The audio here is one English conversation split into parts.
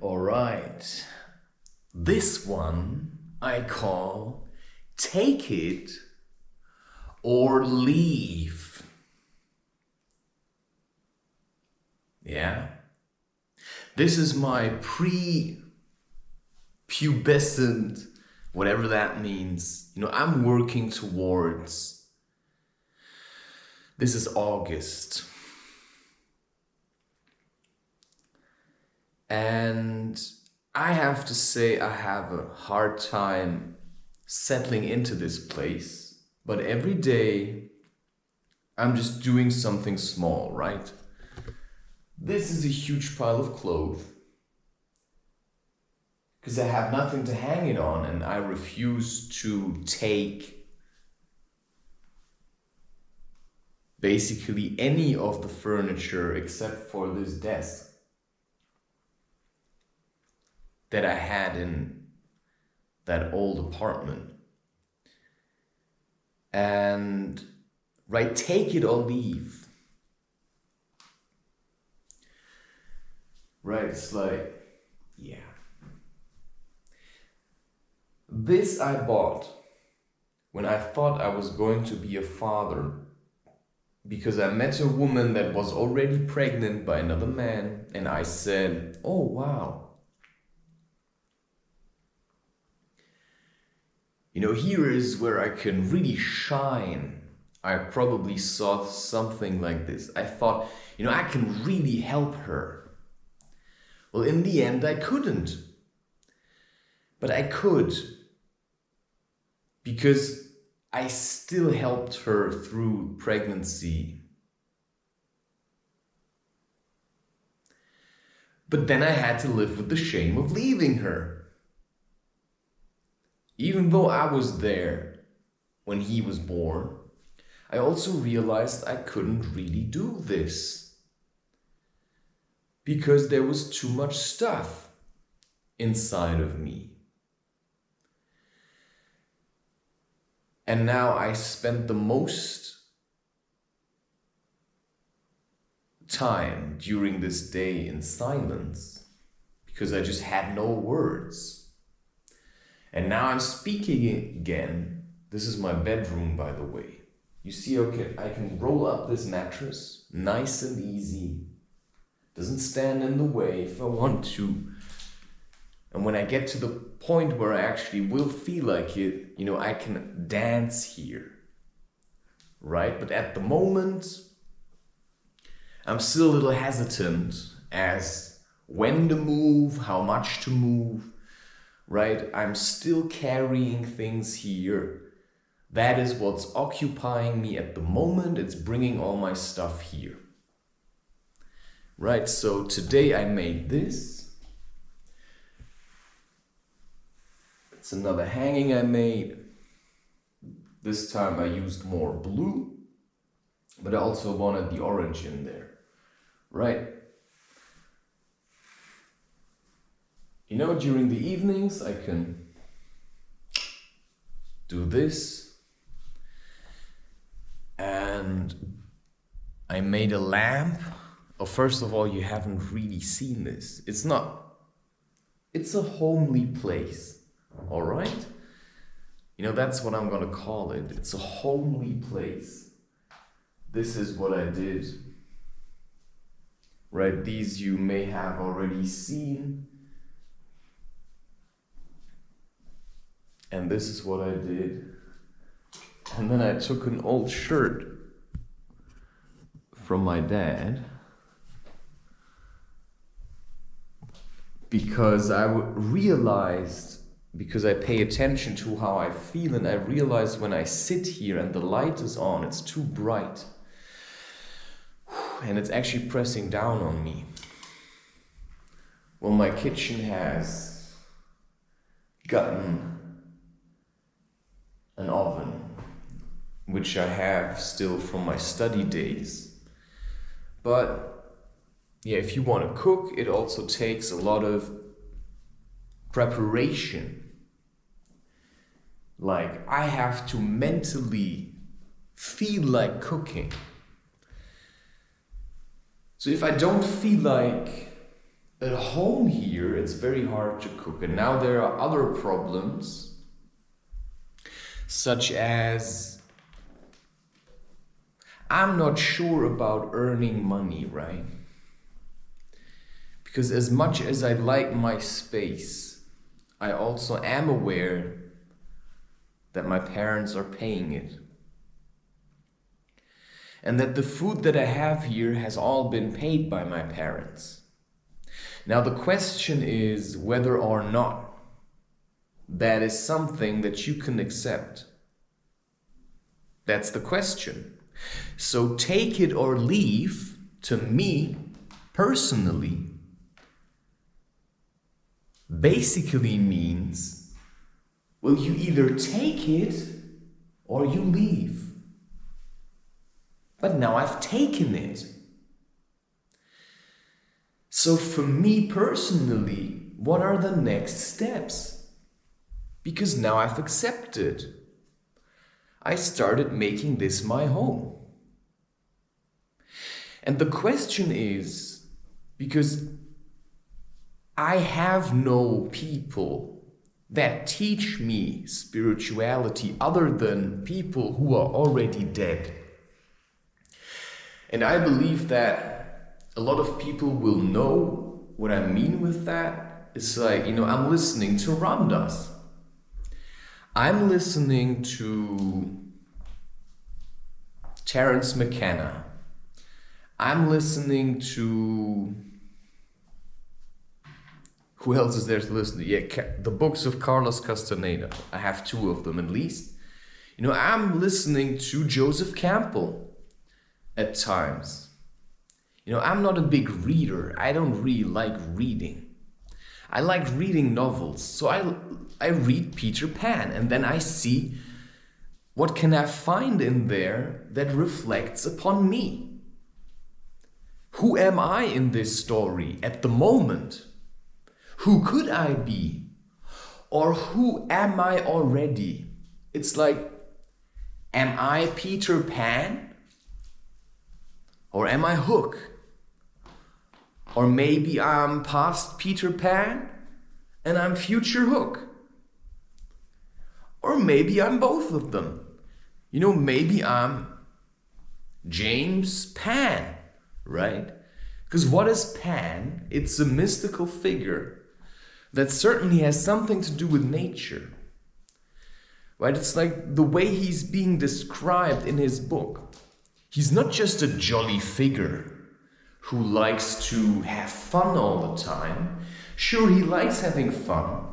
All right. This one I call Take It or Leave. Yeah? This is my pre-pubescent, whatever that means. I'm working towards. This is August. And I have to say I have a hard time settling into this place. But every day I'm just doing something small, right? This is a huge pile of clothes. Because I have nothing to hang it on and I refuse to take basically any of the furniture except for this desk that I had in that old apartment. And right, take it or leave. Right, it's like, yeah. This I bought when I thought I was going to be a father, because I met a woman that was already pregnant by another man, and I said, oh wow. Here is where I can really shine. I probably saw something like this. I thought, I can really help her. Well, in the end, I couldn't. But I could. Because I still helped her through pregnancy. But then I had to live with the shame of leaving her. Even though I was there when he was born, I also realized I couldn't really do this. Because there was too much stuff inside of me. And now I spent the most time during this day in silence because I just had no words. And now I'm speaking again. This is my bedroom, by the way. You see, okay, I can roll up this mattress, nice and easy. Doesn't stand in the way if I want to. And when I get to the point where I actually will feel like it, I can dance here. Right? But at the moment, I'm still a little hesitant as when to move, how much to move. Right? I'm still carrying things here. That is what's occupying me at the moment. It's bringing all my stuff here. Right? So today I made this. It's another hanging I made. This time I used more blue, but I also wanted the orange in there. Right? During the evenings, I can do this. And I made a lamp. Oh, first of all, you haven't really seen this. It's a homely place, all right? That's what I'm gonna call it. It's a homely place. This is what I did. Right, these you may have already seen. And this is what I did. And then I took an old shirt from my dad because I realized, because I pay attention to how I feel, and I realized when I sit here and the light is on, it's too bright. And it's actually pressing down on me. Well, my kitchen has gotten an oven, which I have still from my study days. But yeah, if you want to cook, it also takes a lot of preparation. Like, I have to mentally feel like cooking. So if I don't feel like at home here, it's very hard to cook. And now there are other problems, such as I'm not sure about earning money, right? Because as much as I like my space, I also am aware that my parents are paying it. And that the food that I have here has all been paid by my parents. Now the question is whether or not that is something that you can accept. That's the question. So take it or leave, to me, personally, basically means, well, you either take it or you leave. But now I've taken it. So for me personally, what are the next steps? Because now I've accepted. I started making this my home. And the question is, because I have no people that teach me spirituality other than people who are already dead. And I believe that a lot of people will know what I mean with that. It's like, I'm listening to Ram Dass. I'm listening to Terence McKenna. I'm listening to... Who else is there to listen to? Yeah, the books of Carlos Castaneda. I have 2 of them at least. I'm listening to Joseph Campbell at times. I'm not a big reader. I don't really like reading. I like reading novels. So I read Peter Pan, and then I see what can I find in there that reflects upon me. Who am I in this story at the moment? Who could I be? Or who am I already? It's like, am I Peter Pan? Or am I Hook? Or maybe I'm past Peter Pan and I'm future Hook. Or maybe I'm both of them. Maybe I'm James Pan, right? Because what is Pan? It's a mystical figure that certainly has something to do with nature, right? It's like the way he's being described in his book. He's not just a jolly figure who likes to have fun all the time. Sure, he likes having fun,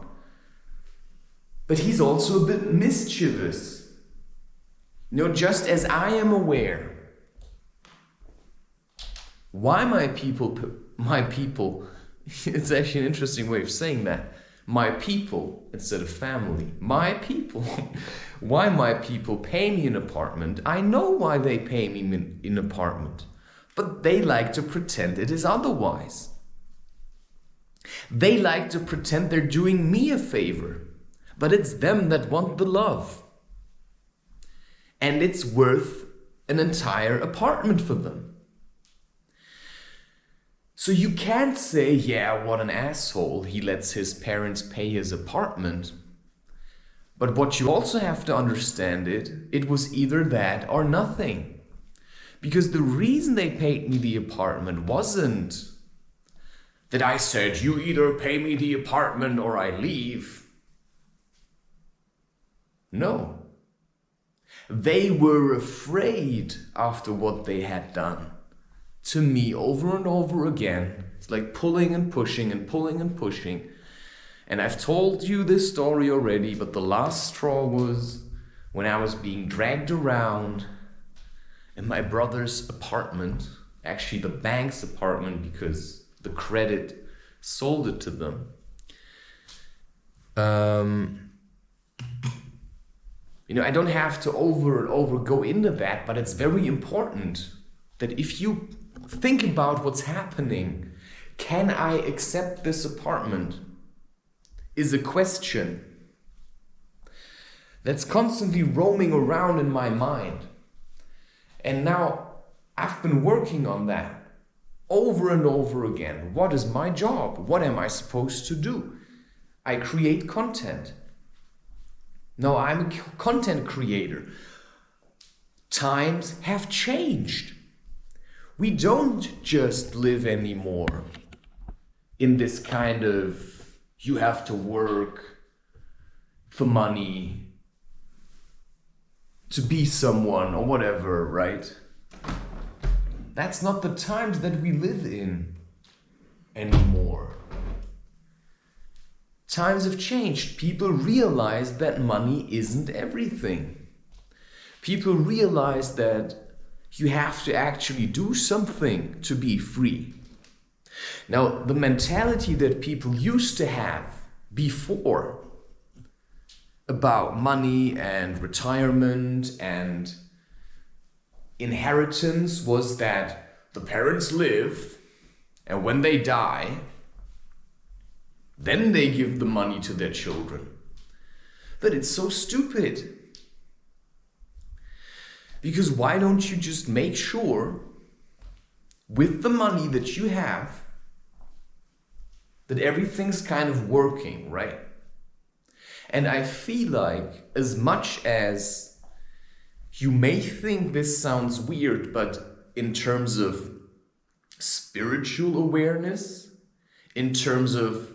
but he's also a bit mischievous. Just as I am aware why my people, it's actually an interesting way of saying that. My people instead of family. My people. Why my people pay me an apartment. I know why they pay me an apartment. But they like to pretend it is otherwise. They like to pretend they're doing me a favor. But it's them that want the love. And it's worth an entire apartment for them. So you can't say, yeah, what an asshole, he lets his parents pay his apartment. But what you also have to understand it was either that or nothing. Because the reason they paid me the apartment wasn't that I said, you either pay me the apartment or I leave. No. They were afraid after what they had done to me over and over again. It's like pulling and pushing and pulling and pushing. And I've told you this story already, but the last straw was when I was being dragged around in my brother's apartment, actually the bank's apartment because the credit sold it to them. I don't have to over go into that, but it's very important that if you think about what's happening, can I accept this apartment? Is a question that's constantly roaming around in my mind. And now I've been working on that. over and over again. What is my job? What am I supposed to do? I create content. No, I'm a content creator. Times have changed. We don't just live anymore in this kind of you have to work for money to be someone or whatever, right? That's not the times that we live in anymore. Times have changed. People realize that money isn't everything. People realize that you have to actually do something to be free. Now, the mentality that people used to have before about money and retirement and inheritance was that the parents live, and when they die, then they give the money to their children. But it's so stupid. Because why don't you just make sure with the money that you have that everything's kind of working, right? And I feel like as much as you may think this sounds weird, but in terms of spiritual awareness, in terms of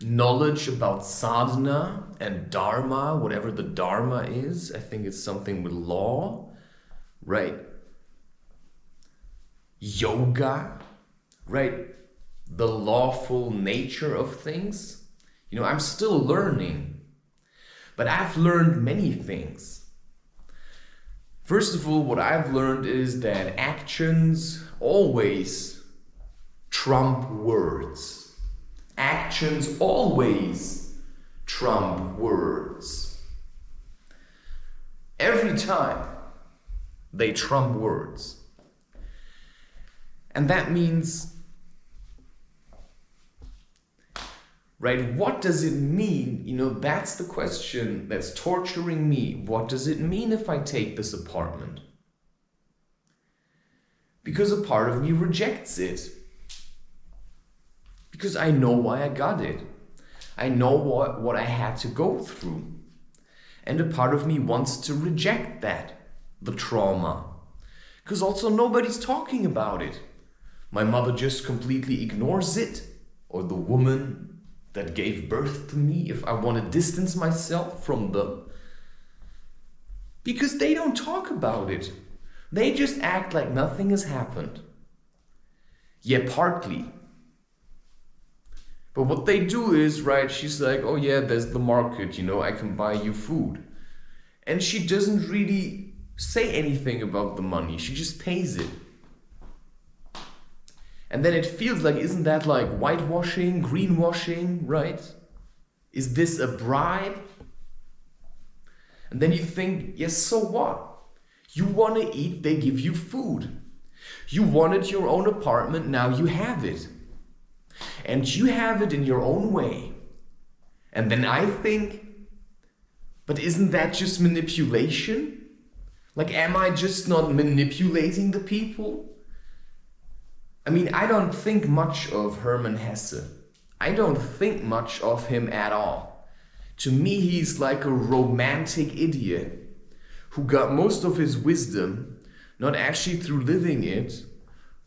knowledge about sadhana and dharma, whatever the dharma is, I think it's something with law, right? Yoga, right? The lawful nature of things. You know, I'm still learning, but I've learned many things. First of all, what I've learned is that actions always trump words. Actions always trump words. Every time they trump words. And that means, right, what does it mean? You know, that's the question that's torturing me. What does it mean if I take this apartment? Because a part of me rejects it. Because I know why I got it. I know what I had to go through. And a part of me wants to reject that, the trauma. Because also nobody's talking about it. My mother just completely ignores it. Or the woman that gave birth to me, if I want to distance myself from them. Because they don't talk about it. They just act like nothing has happened. Yeah, partly. But what they do is, right, she's like, oh yeah, there's the market, you know, I can buy you food. And she doesn't really say anything about the money. She just pays it. And then it feels like, isn't that like whitewashing, greenwashing, right? Is this a bribe? And then you think, yes, so what? You want to eat, they give you food. You wanted your own apartment, now you have it. And you have it in your own way. And then I think, but isn't that just manipulation? Like, am I just not manipulating the people? I mean, I don't think much of Hermann Hesse. I don't think much of him at all. To me, he's like a romantic idiot who got most of his wisdom, not actually through living it,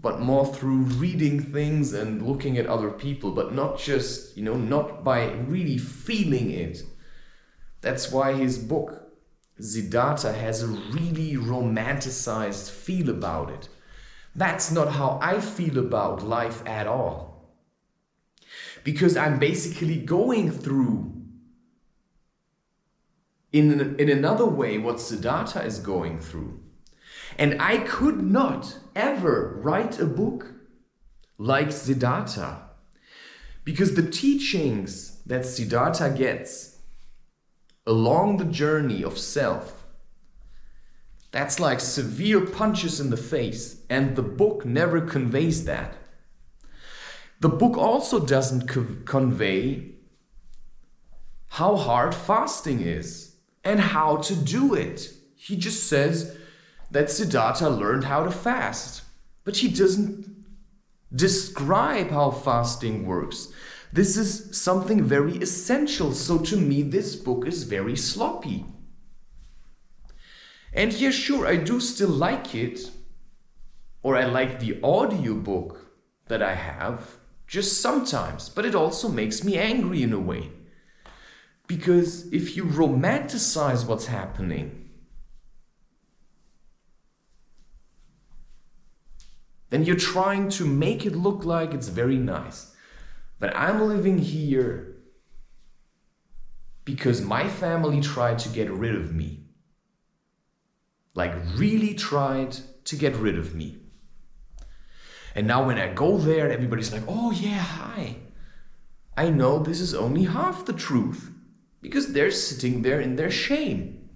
but more through reading things and looking at other people, but not just, you know, not by really feeling it. That's why his book, Siddhartha, has a really romanticized feel about it. That's not how I feel about life at all. Because I'm basically going through, in another way, what Siddhartha is going through. And I could not ever write a book like Siddhartha. Because the teachings that Siddhartha gets along the journey of self, that's like severe punches in the face, and the book never conveys that. The book also doesn't convey how hard fasting is and how to do it. He just says that Siddhartha learned how to fast, but he doesn't describe how fasting works. This is something very essential. So to me, this book is very sloppy. And yeah, sure, I do still like it. Or I like the audiobook that I have, just sometimes. But it also makes me angry in a way. Because if you romanticize what's happening, then you're trying to make it look like it's very nice. But I'm living here because my family tried to get rid of me. Like really tried to get rid of me. And now when I go there, everybody's like, oh yeah, hi. I know this is only half the truth. Because they're sitting there in their shame.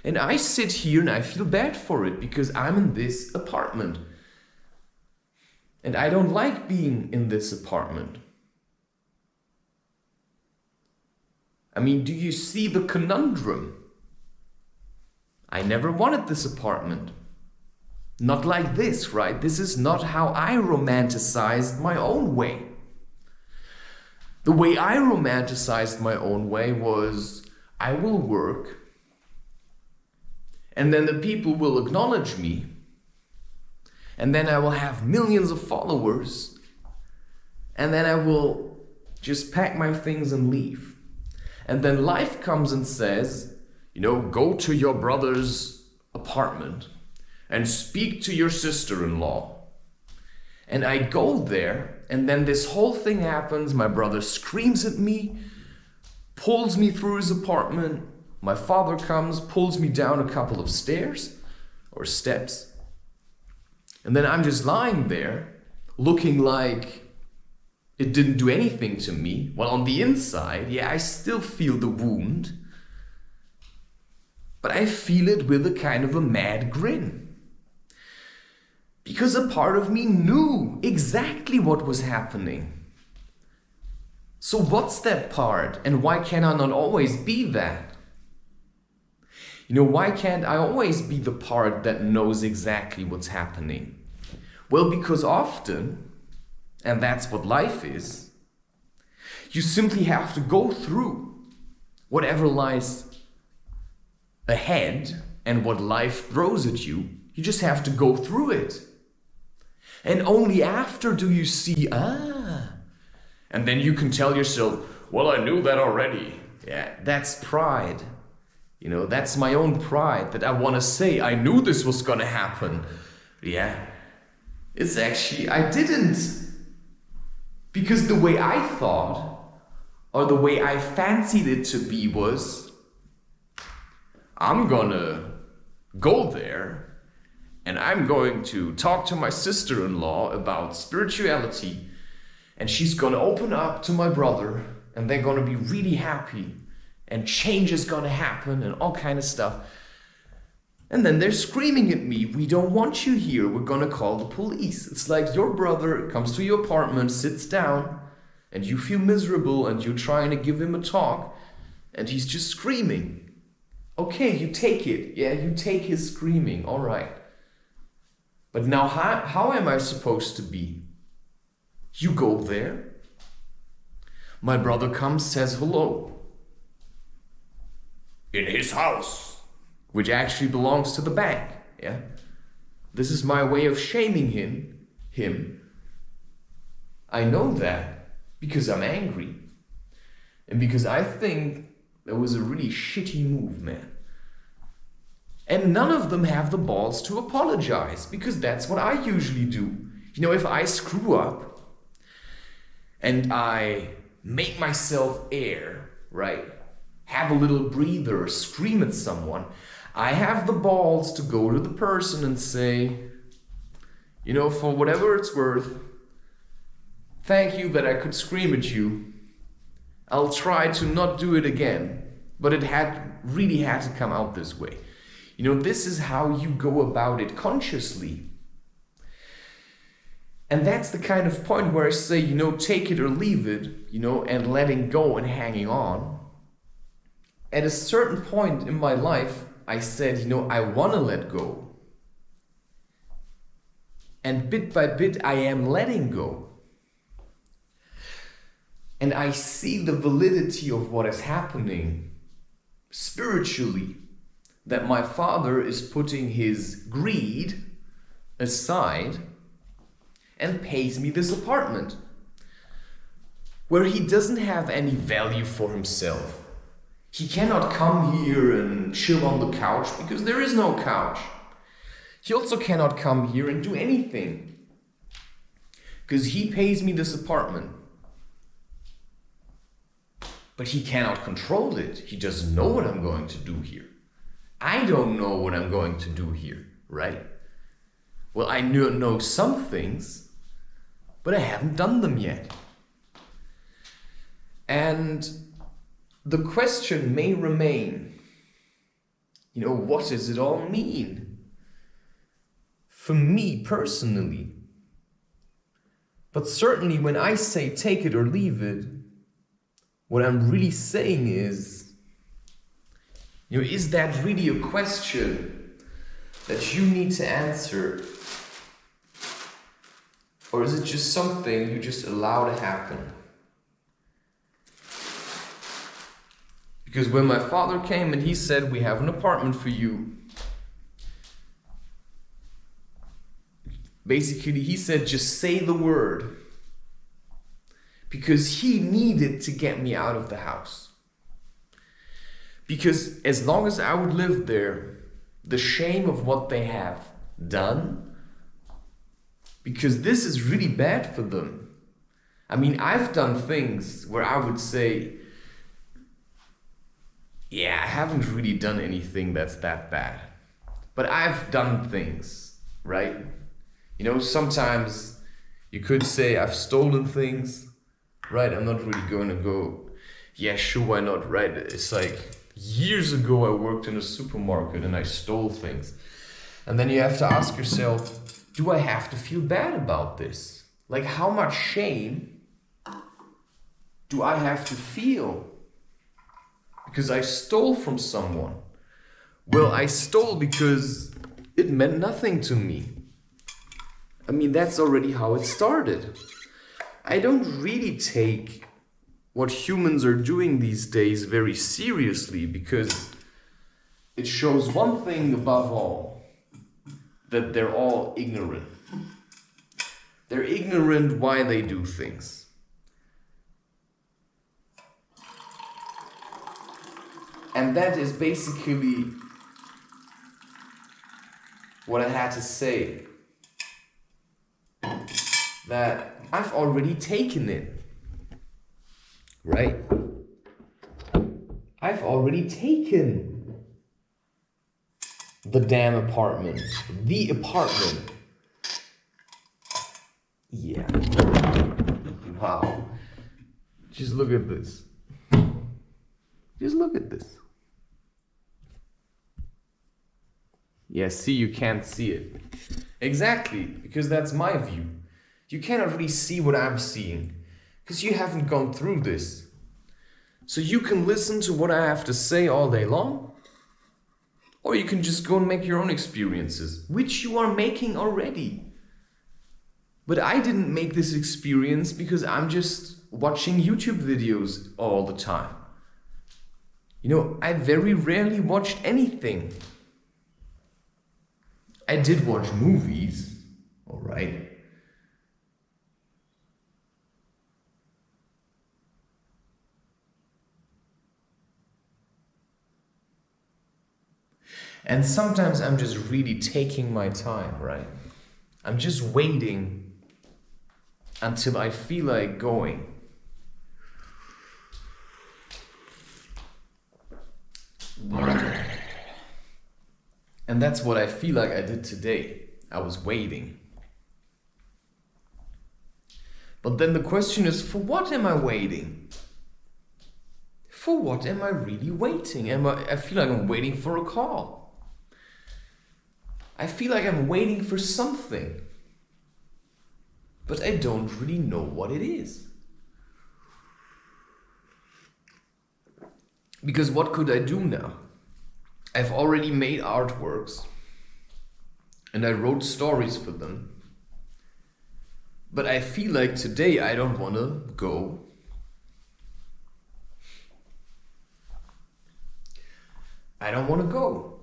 And I sit here and I feel bad for it because I'm in this apartment. And I don't like being in this apartment. I mean, do you see the conundrum? I never wanted this apartment. Not like this, right? This is not how I romanticized my own way. The way I romanticized my own way was, I will work, and then the people will acknowledge me, and then I will have millions of followers, and then I will just pack my things and leave. And then life comes and says, you know, go to your brother's apartment and speak to your sister-in-law. And I go there, and then this whole thing happens. My brother screams at me, pulls me through his apartment. My father comes, pulls me down a couple of stairs or steps. And then I'm just lying there, looking like it didn't do anything to me. Well, on the inside, yeah, I still feel the wound. But I feel it with a kind of a mad grin. Because a part of me knew exactly what was happening. So what's that part, and why can I not always be that? You know, why can't I always be the part that knows exactly what's happening? Well, because often, and that's what life is, you simply have to go through whatever lies ahead and what life throws at you. You just have to go through it. And only after do you see, and then you can tell yourself, well, I knew that already. Yeah, that's pride. You know, that's my own pride that I want to say, I knew this was gonna happen. Yeah, it's actually, I didn't. Because the way I thought, or the way I fancied it to be was, I'm gonna go there and I'm going to talk to my sister-in-law about spirituality, and she's gonna open up to my brother, and they're gonna be really happy, and change is gonna happen, and all kind of stuff. And then they're screaming at me, we don't want you here, we're gonna call the police. It's like your brother comes to your apartment, sits down, and you feel miserable, and you're trying to give him a talk, and he's just screaming. Okay, you take it. Yeah, you take his screaming, all right. But now how am I supposed to be? You go there. My brother comes, says hello. In his house, which actually belongs to the bank. Yeah, this is my way of shaming him. I know that because I'm angry. And because I think that was a really shitty move, man. And none of them have the balls to apologize, because that's what I usually do. You know, if I screw up and I make myself air, right? Have a little breather, scream at someone, I have the balls to go to the person and say, you know, for whatever it's worth, thank you that I could scream at you. I'll try to not do it again, but it really had to come out this way. You know, this is how you go about it consciously. And that's the kind of point where I say, you know, take it or leave it, you know, and letting go and hanging on. At a certain point in my life, I said, you know, I want to let go. And bit by bit, I am letting go. And I see the validity of what is happening spiritually. That my father is putting his greed aside and pays me this apartment where he doesn't have any value for himself. He cannot come here and chill on the couch because there is no couch. He also cannot come here and do anything because he pays me this apartment. But he cannot control it. He doesn't know what I'm going to do here. I don't know what I'm going to do here, right? Well, I know some things, but I haven't done them yet. And the question may remain, what does it all mean? For me personally, but certainly when I say take it or leave it, what I'm really saying is that really a question that you need to answer? Or is it just something you just allow to happen? Because when my father came and he said, we have an apartment for you, basically he said, just say the word. Because he needed to get me out of the house. Because as long as I would live there, the shame of what they have done, because this is really bad for them. I mean, I've done things where I would say, yeah, I haven't really done anything that's that bad. But I've done things, right? Sometimes you could say I've stolen things, right? I'm not really going to go, yeah, sure, why not, right? It's like years ago I worked in a supermarket and I stole things. And then you have to ask yourself, do I have to feel bad about this? Like, how much shame do I have to feel? Because I stole from someone. Well, I stole because it meant nothing to me. I mean, that's already how it started. I don't really take what humans are doing these days very seriously because it shows one thing above all, that they're all ignorant. They're ignorant why they do things. And that is basically what I had to say. That I've already taken it. Right? I've already taken the damn apartment. The apartment. Yeah. Wow. Just look at this. Just look at this. Yeah, see, you can't see it. Exactly, because that's my view. You cannot really see what I'm seeing, because you haven't gone through this. So you can listen to what I have to say all day long, or you can just go and make your own experiences, which you are making already. But I didn't make this experience because I'm just watching YouTube videos all the time. I very rarely watched anything. I did watch movies, alright. And sometimes I'm just really taking my time, right? I'm just waiting until I feel like going. And that's what I feel like I did today. I was waiting. But then the question is, for what am I waiting? For what am I really waiting? I feel like I'm waiting for a call. I feel like I'm waiting for something. But I don't really know what it is. Because what could I do now? I've already made artworks. And I wrote stories for them. But I feel like today I don't want to go. I don't want to go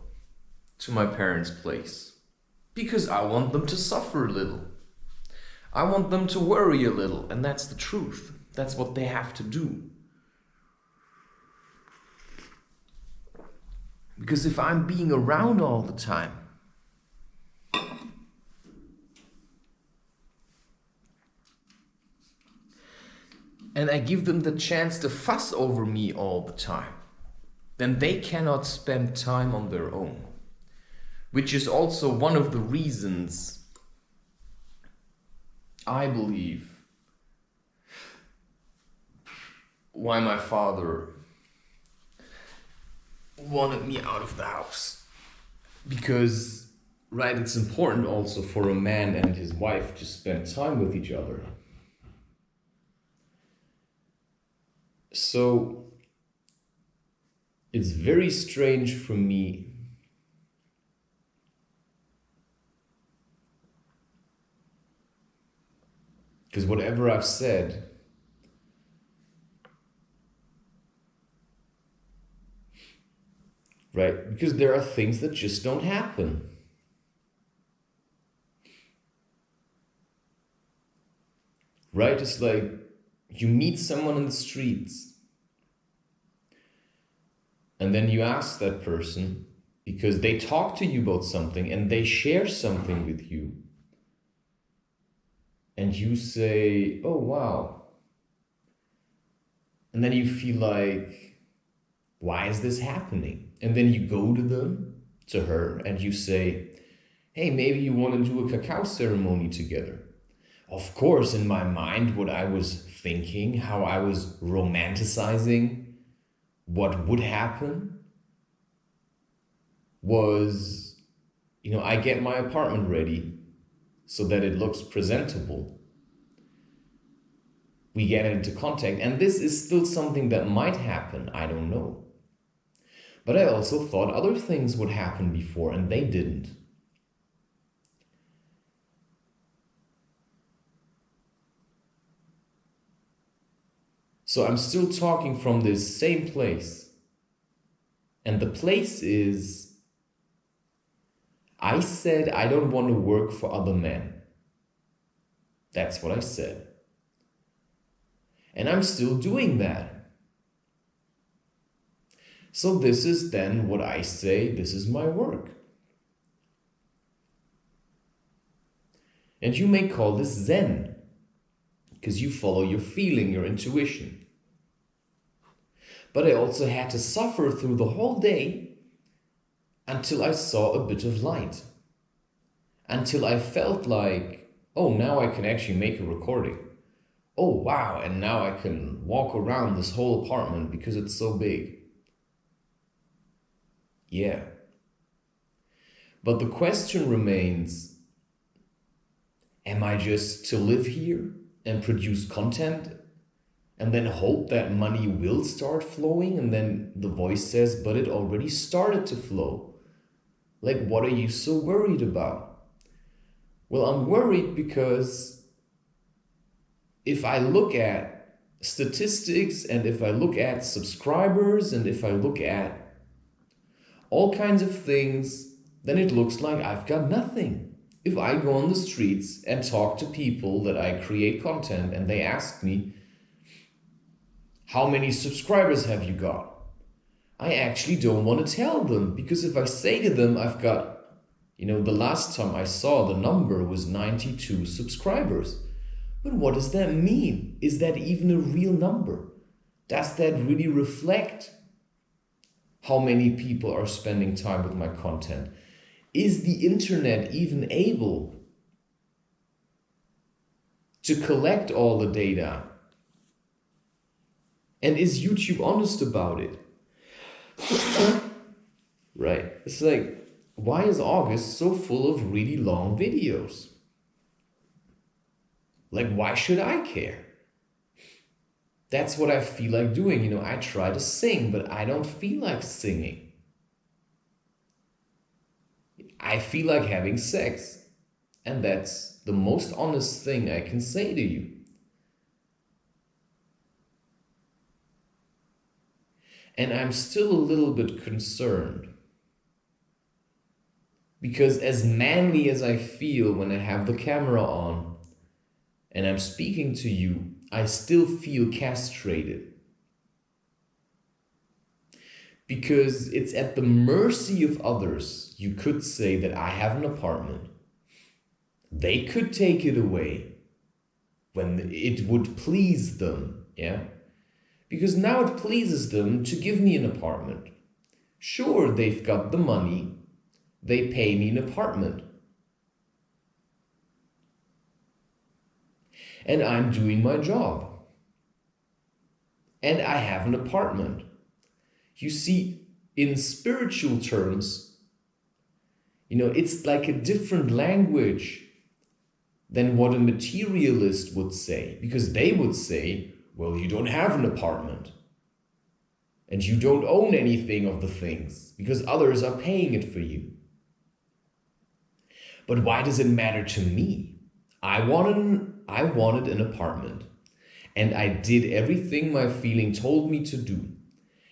to my parents' place because I want them to suffer a little. I want them to worry a little, and that's the truth. That's what they have to do. Because if I'm being around all the time, and I give them the chance to fuss over me all the time, then they cannot spend time on their own. Which is also one of the reasons I believe why my father wanted me out of the house. Because, right, it's important also for a man and his wife to spend time with each other. So, it's very strange for me because whatever I've said, right? Because there are things that just don't happen. Right? It's like you meet someone in the streets and then you ask that person because they talk to you about something and they share something with you. And you say, oh, wow. And then you feel like, why is this happening? And then you go to them, to her, and you say, hey, maybe you want to do a cacao ceremony together. Of course, in my mind, what I was thinking, how I was romanticizing what would happen was, I get my apartment ready so that it looks presentable. We get into contact, and this is still something that might happen, I don't know. But I also thought other things would happen before, and they didn't. So I'm still talking from this same place. And the place is, I said I don't want to work for other men. That's what I said. And I'm still doing that. So this is then what I say, this is my work. And you may call this Zen, because you follow your feeling, your intuition. But I also had to suffer through the whole day until I saw a bit of light. Until I felt like, oh, now I can actually make a recording. Oh, wow, and now I can walk around this whole apartment because it's so big. Yeah. But the question remains, am I just to live here and produce content and then hope that money will start flowing? And then the voice says, but it already started to flow. Like, what are you so worried about? Well, I'm worried because if I look at statistics and if I look at subscribers and if I look at all kinds of things, then it looks like I've got nothing. If I go on the streets and talk to people that I create content and they ask me, how many subscribers have you got? I actually don't want to tell them, because if I say to them I've got, the last time I saw the number was 92 subscribers. But what does that mean? Is that even a real number? Does that really reflect how many people are spending time with my content? Is the internet even able to collect all the data? And is YouTube honest about it? Right. It's like, why is August so full of really long videos? Like, why should I care? That's what I feel like doing. I try to sing, but I don't feel like singing. I feel like having sex. And that's the most honest thing I can say to you. And I'm still a little bit concerned. Because as manly as I feel when I have the camera on and I'm speaking to you, I still feel castrated. Because it's at the mercy of others. You could say that I have an apartment. They could take it away when it would please them, yeah? Because now it pleases them to give me an apartment. Sure, they've got the money. They pay me an apartment. And I'm doing my job. And I have an apartment. You see, in spiritual terms, it's like a different language than what a materialist would say. Because they would say, well, you don't have an apartment. And you don't own anything of the things because others are paying it for you. But why does it matter to me? I wanted an apartment. And I did everything my feeling told me to do.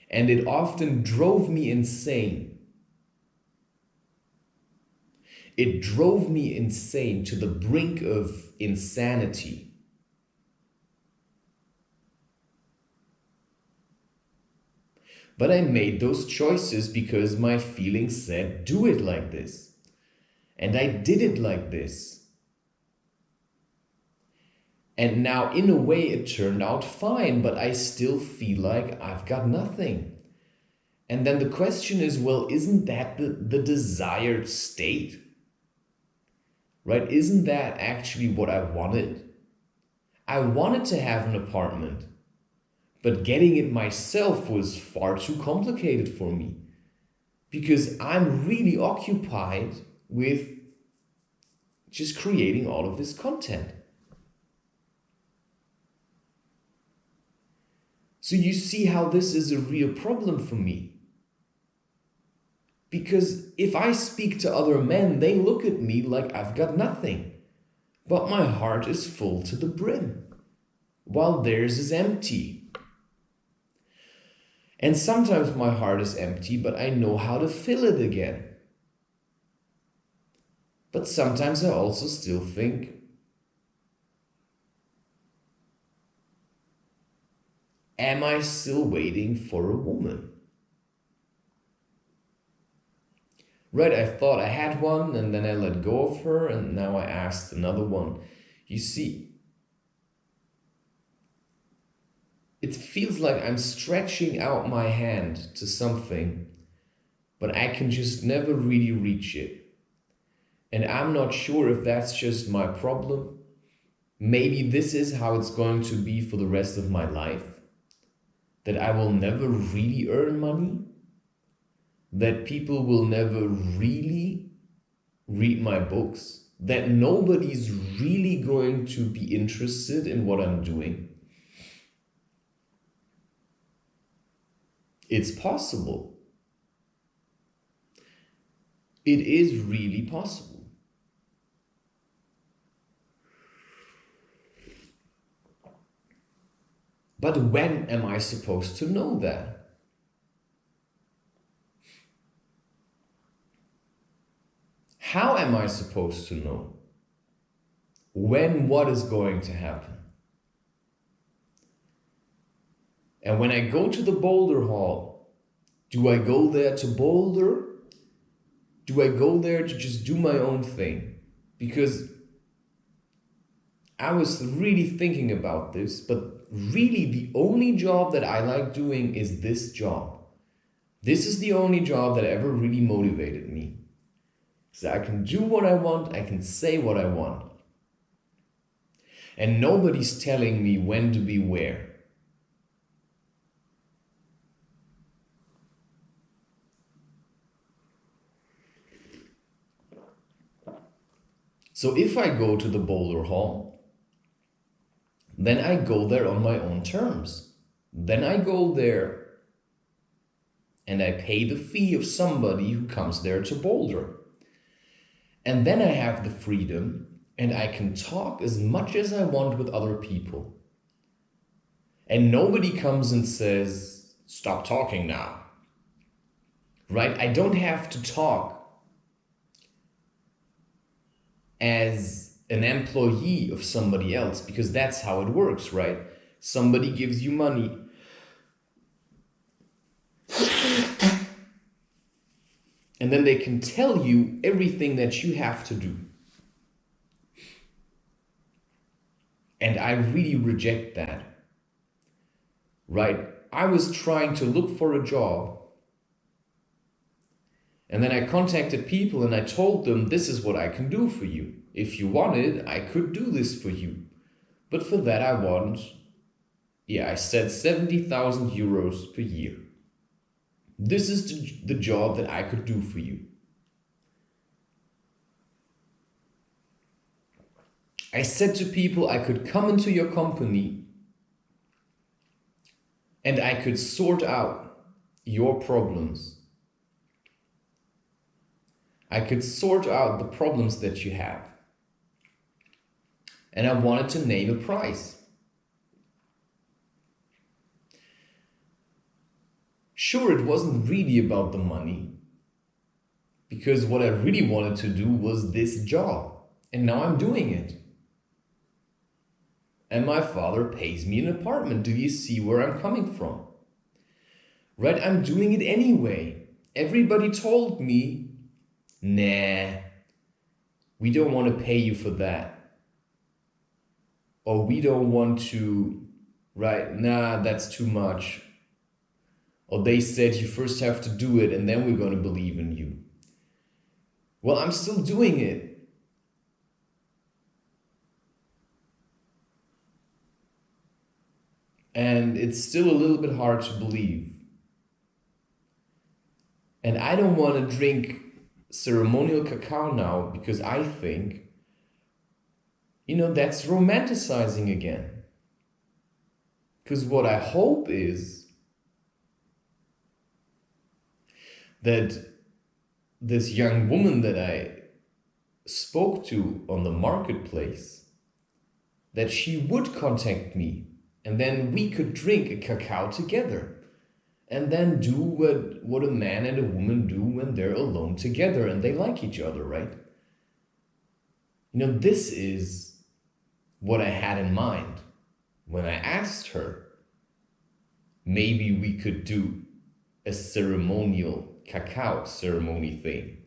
And it often drove me insane. It drove me insane to the brink of insanity. But I made those choices because my feelings said, do it like this. And I did it like this. And now, in a way, it turned out fine, but I still feel like I've got nothing. And then the question is, well, isn't that the desired state? Right? Isn't that actually what I wanted? I wanted to have an apartment, but getting it myself was far too complicated for me because I'm really occupied with just creating all of this content. So you see how this is a real problem for me. Because if I speak to other men, they look at me like I've got nothing. But my heart is full to the brim, while theirs is empty. And sometimes my heart is empty, but I know how to fill it again. But sometimes I also still think, am I still waiting for a woman? Right, I thought I had one and then I let go of her and now I asked another one. You see, it feels like I'm stretching out my hand to something, but I can just never really reach it. And I'm not sure if that's just my problem. Maybe this is how it's going to be for the rest of my life. That I will never really earn money. That people will never really read my books. That nobody's really going to be interested in what I'm doing. It's possible. It is really possible. But when am I supposed to know that? How am I supposed to know when what is going to happen? And when I go to the boulder hall, do I go there to boulder? Do I go there to just do my own thing? Because I was really thinking about this, but really the only job that I like doing is this job. This is the only job that ever really motivated me. So I can do what I want, I can say what I want. And nobody's telling me when to be where. So if I go to the boulder hall, then I go there on my own terms. Then I go there and I pay the fee of somebody who comes there to boulder. And then I have the freedom and I can talk as much as I want with other people. And nobody comes and says, stop talking now. Right? I don't have to talk as an employee of somebody else, because that's how it works, right? Somebody gives you money. And then they can tell you everything that you have to do. And I really reject that. Right? I was trying to look for a job. And then I contacted people and I told them, this is what I can do for you. If you wanted, I could do this for you. But for that I want, I said 70,000 euros per year. This is the job that I could do for you. I said to people, I could come into your company and I could sort out your problems. I could sort out the problems that you have. And I wanted to name a price. Sure, it wasn't really about the money, because what I really wanted to do was this job. And now I'm doing it. And my father pays me an apartment. Do you see where I'm coming from? Right? I'm doing it anyway. Everybody told me, nah, we don't want to pay you for that. Or we don't want to, right? Nah, that's too much. Or they said you first have to do it and then we're going to believe in you. Well, I'm still doing it. And it's still a little bit hard to believe. And I don't want to drink ceremonial cacao now because I think, that's romanticizing again. Because what I hope is that this young woman that I spoke to on the marketplace, that she would contact me and then we could drink a cacao together and then do what a man and a woman do when they're alone together and they like each other, right? This is what I had in mind when I asked her, maybe we could do a ceremonial cacao ceremony thing.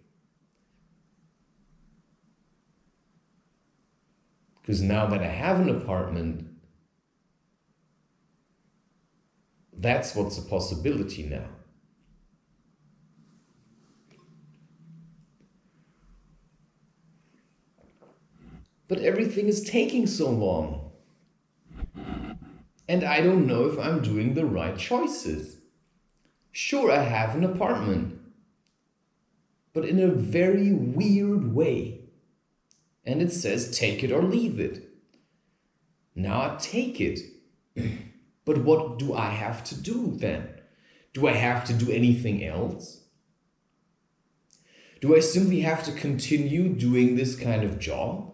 Because now that I have an apartment, that's what's a possibility now. But everything is taking so long. And I don't know if I'm doing the right choices. Sure, I have an apartment, but in a very weird way. And it says take it or leave it. Now I take it. But what do I have to do then? Do I have to do anything else? Do I simply have to continue doing this kind of job?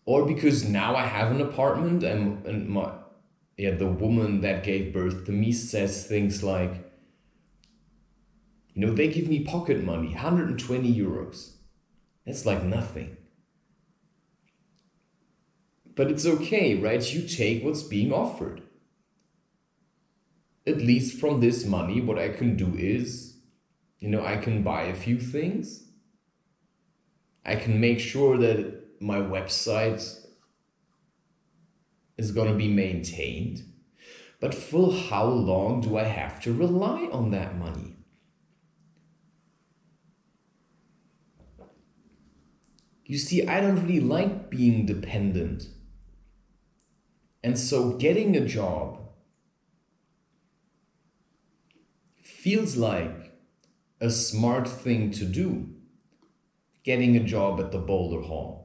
Or because now I have an apartment and the woman that gave birth to me says things like, they give me pocket money, 120 euros. That's like nothing. But it's okay, right? You take what's being offered. At least from this money, what I can do is, I can buy a few things. I can make sure that my website is going to be maintained. But for how long do I have to rely on that money? You see, I don't really like being dependent. And so getting a job feels like a smart thing to do. Getting a job at the Boulder Hall.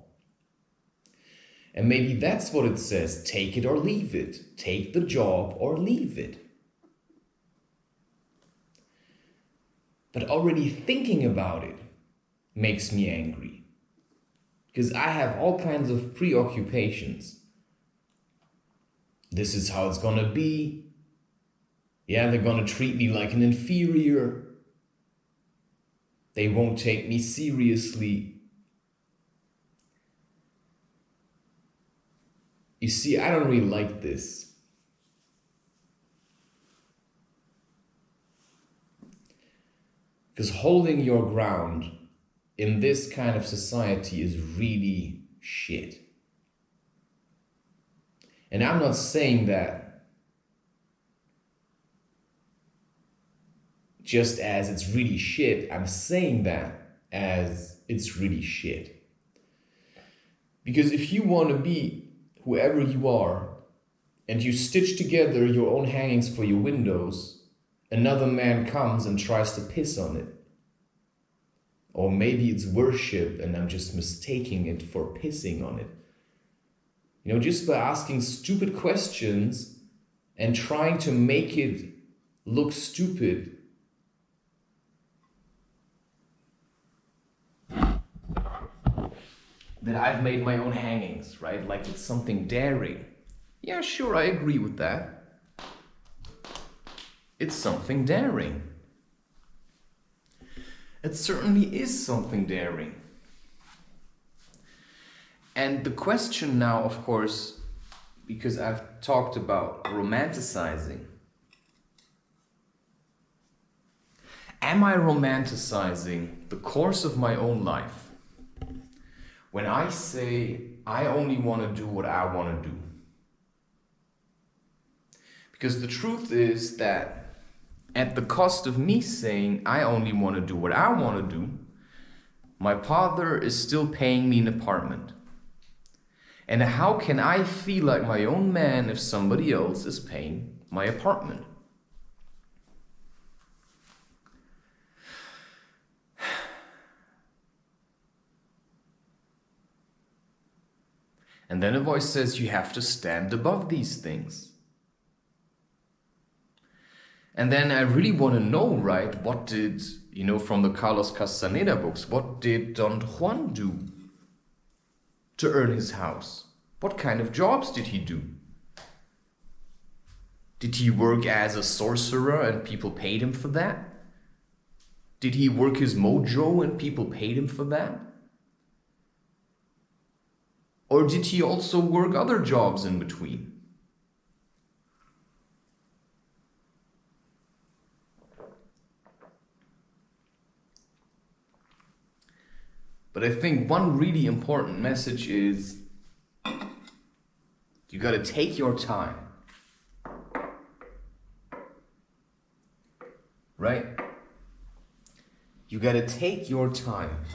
And maybe that's what it says, take it or leave it. Take the job or leave it. But already thinking about it makes me angry. Because I have all kinds of preoccupations. This is how it's gonna be. Yeah, they're gonna treat me like an inferior. They won't take me seriously. You see, I don't really like this. Because holding your ground in this kind of society is really shit. And I'm not saying that just as it's really shit, I'm saying that as it's really shit. Because if you want to be whoever you are, and you stitch together your own hangings for your windows, another man comes and tries to piss on it. Or maybe it's worship and I'm just mistaking it for pissing on it. You know, just by asking stupid questions and trying to make it look stupid, that I've made my own hangings, right? Like it's something daring. Yeah, sure, I agree with that. It's something daring. It certainly is something daring. And the question now, of course, because I've talked about romanticizing. Am I romanticizing the course of my own life? When I say I only want to do what I want to do. Because the truth is that at the cost of me saying I only want to do what I want to do, my father is still paying me an apartment. And how can I feel like my own man if somebody else is paying my apartment? And then a voice says you have to stand above these things. And then I really want to know, right, what did, from the Carlos Castaneda books, what did Don Juan do to earn his house? What kind of jobs did he do? Did he work as a sorcerer and people paid him for that? Did he work his mojo and people paid him for that? Or did he also work other jobs in between? But I think one really important message is you gotta take your time. Right? You gotta take your time.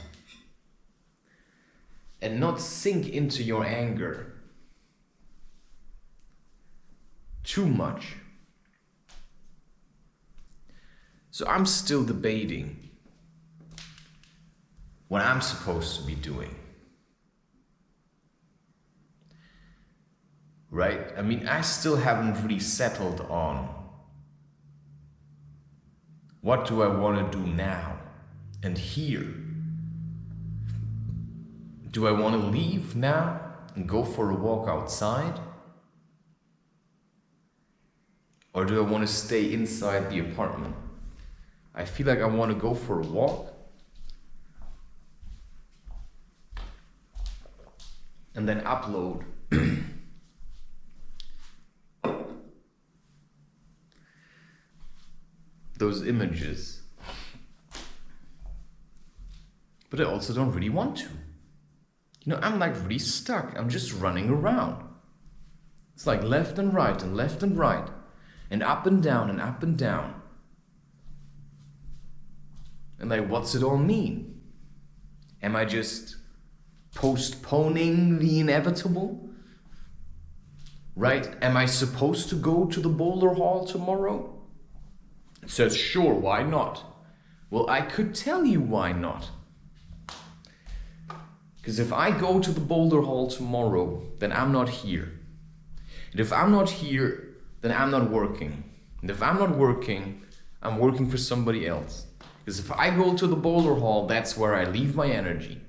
And not sink into your anger too much. So I'm still debating what I'm supposed to be doing. Right? I mean, I still haven't really settled on what do I want to do now and here. Do I want to leave now and go for a walk outside? Or do I want to stay inside the apartment? I feel like I want to go for a walk. And then upload those images. But I also don't really want to. I'm like really stuck. I'm just running around. It's like left and right and left and right and up and down and up and down. And like, what's it all mean? Am I just postponing the inevitable? Right? Am I supposed to go to the boulder hall tomorrow? It says, sure, why not? Well, I could tell you why not. Because if I go to the boulder hall tomorrow, then I'm not here. And if I'm not here, then I'm not working. And if I'm not working, I'm working for somebody else. Because if I go to the boulder hall, that's where I leave my energy.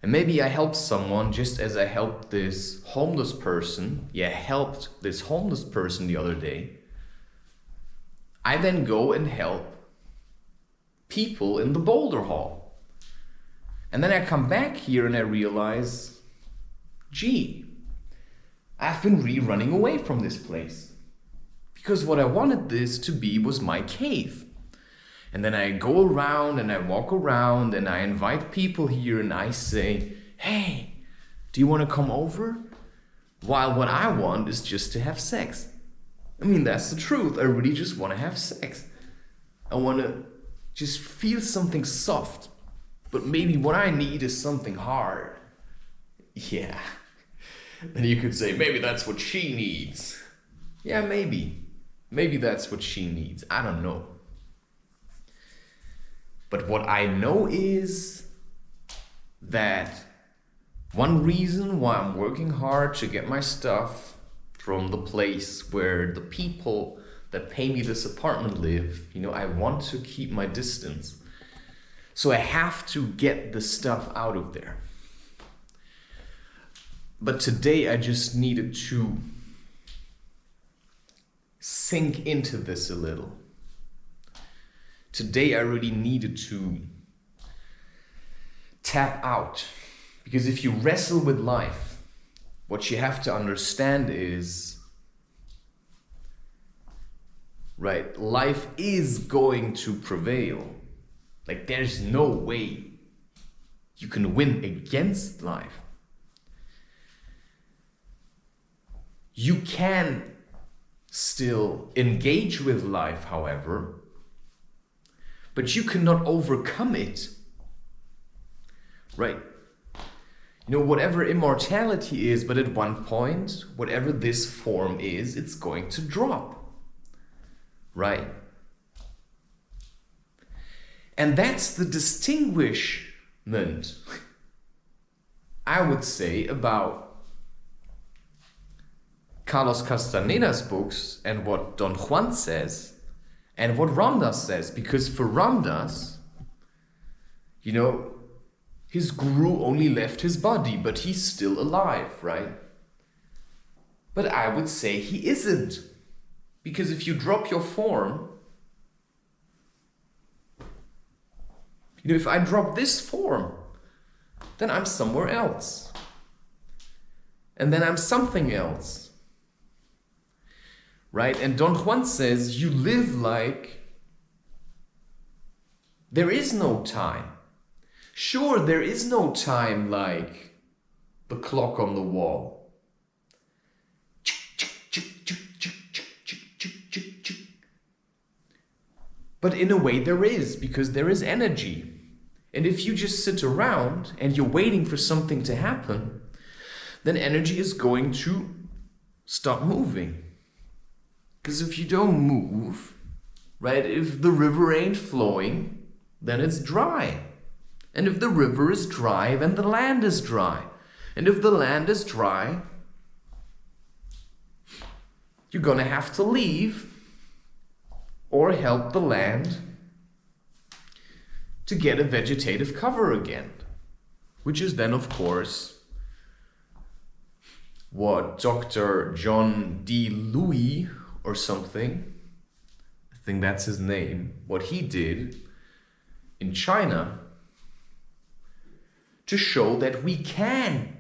And maybe I help someone just as I helped this homeless person. Yeah, helped this homeless person the other day. I then go and help people in the Boulder Hall. And then I come back here and I realize, gee, I've been running away from this place. Because what I wanted this to be was my cave. And then I go around and I walk around and I invite people here and I say, hey, do you want to come over? While what I want is just to have sex. I mean, that's the truth. I really just want to have sex. I want to just feel something soft. But maybe what I need is something hard. Yeah. Then you could say, maybe that's what she needs. Yeah, maybe. Maybe that's what she needs. I don't know. But what I know is that one reason why I'm working hard to get my stuff from the place where the people that pay me this apartment live, I want to keep my distance. So I have to get the stuff out of there. But today I just needed to sink into this a little. Today I really needed to tap out. Because if you wrestle with life, what you have to understand is, right, life is going to prevail. Like, there's no way you can win against life. You can still engage with life, however, but you cannot overcome it, right? Whatever immortality is, but at one point, whatever this form is, it's going to drop, right? And that's the distinguishment, I would say, about Carlos Castaneda's books and what Don Juan says and what Ramdas says. Because for Ramdas, his guru only left his body, but he's still alive, right? But I would say he isn't. Because if you drop your form, if I drop this form, then I'm somewhere else. And then I'm something else. Right? And Don Juan says you live like there is no time. Sure, there is no time like the clock on the wall. But in a way there is, because there is energy. And if you just sit around and you're waiting for something to happen, then energy is going to stop moving. Because if you don't move, right, if the river ain't flowing, then it's dry. And if the river is dry, then the land is dry. And if the land is dry, you're gonna have to leave or help the land to get a vegetative cover again. Which is then, of course, what Dr. John D. Louis or something, I think that's his name, what he did in China to show that we can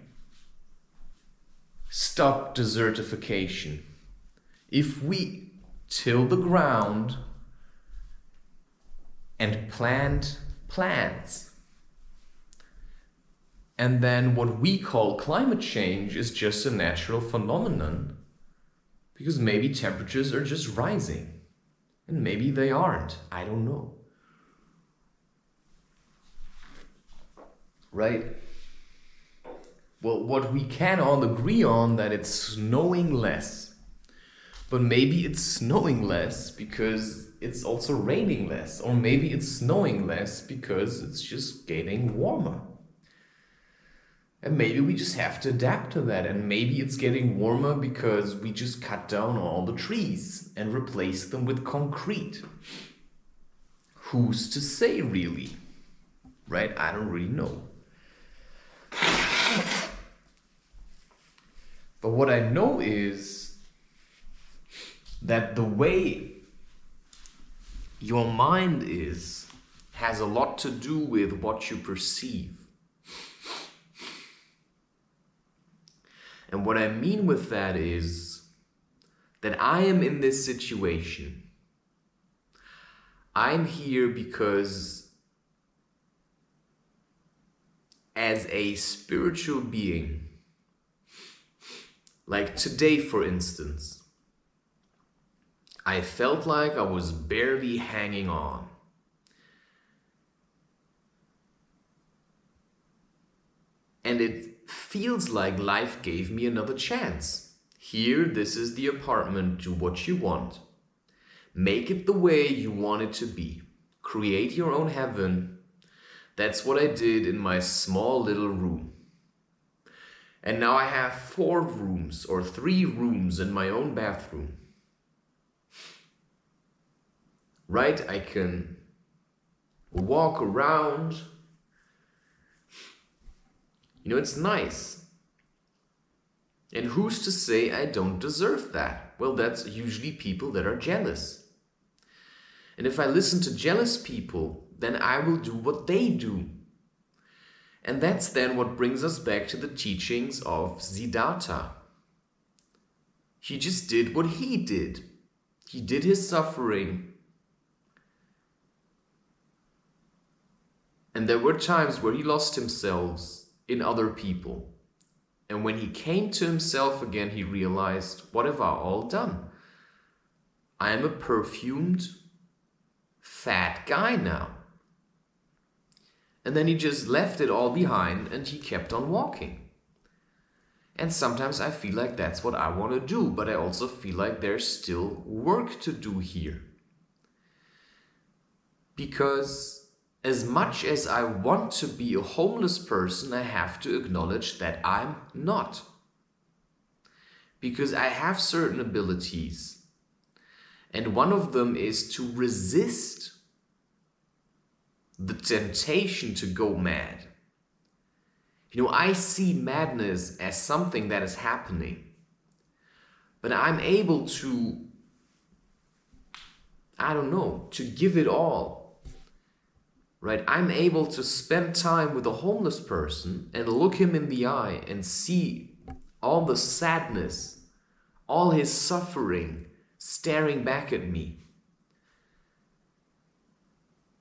stop desertification if we till the ground and plant plants. And then what we call climate change is just a natural phenomenon, because maybe temperatures are just rising and maybe they aren't. I don't know. Right? Well, what we can all agree on that it's snowing less. But maybe it's snowing less because it's also raining less. Or maybe it's snowing less because it's just getting warmer. And maybe we just have to adapt to that. And maybe it's getting warmer because we just cut down all the trees and replace them with concrete. Who's to say, really? Right? I don't really know. But what I know is that the way your mind is has a lot to do with what you perceive. And what I mean with that is that I am in this situation. I'm here because as a spiritual being, like today for instance, I felt like I was barely hanging on. And it feels like life gave me another chance. Here, this is the apartment, do what you want. Make it the way you want it to be. Create your own heaven. That's what I did in my small little room. And now I have 4 rooms or 3 rooms in my own bathroom. Right? I can walk around. You know, it's nice. And who's to say I don't deserve that? Well, that's usually people that are jealous. And if I listen to jealous people, then I will do what they do. And that's then what brings us back to the teachings of Siddhartha. He just did what he did. He did his suffering. And there were times where he lost himself in other people. And when he came to himself again, he realized, what have I all done? I am a perfumed, fat guy now. And then he just left it all behind and he kept on walking. And sometimes I feel like that's what I want to do, but I also feel like there's still work to do here. Because as much as I want to be a homeless person, I have to acknowledge that I'm not. Because I have certain abilities. And one of them is to resist the temptation to go mad. You know, I see madness as something that is happening. But I'm able to, to give it all. Right? I'm able to spend time with a homeless person and look him in the eye and see all the sadness, all his suffering staring back at me.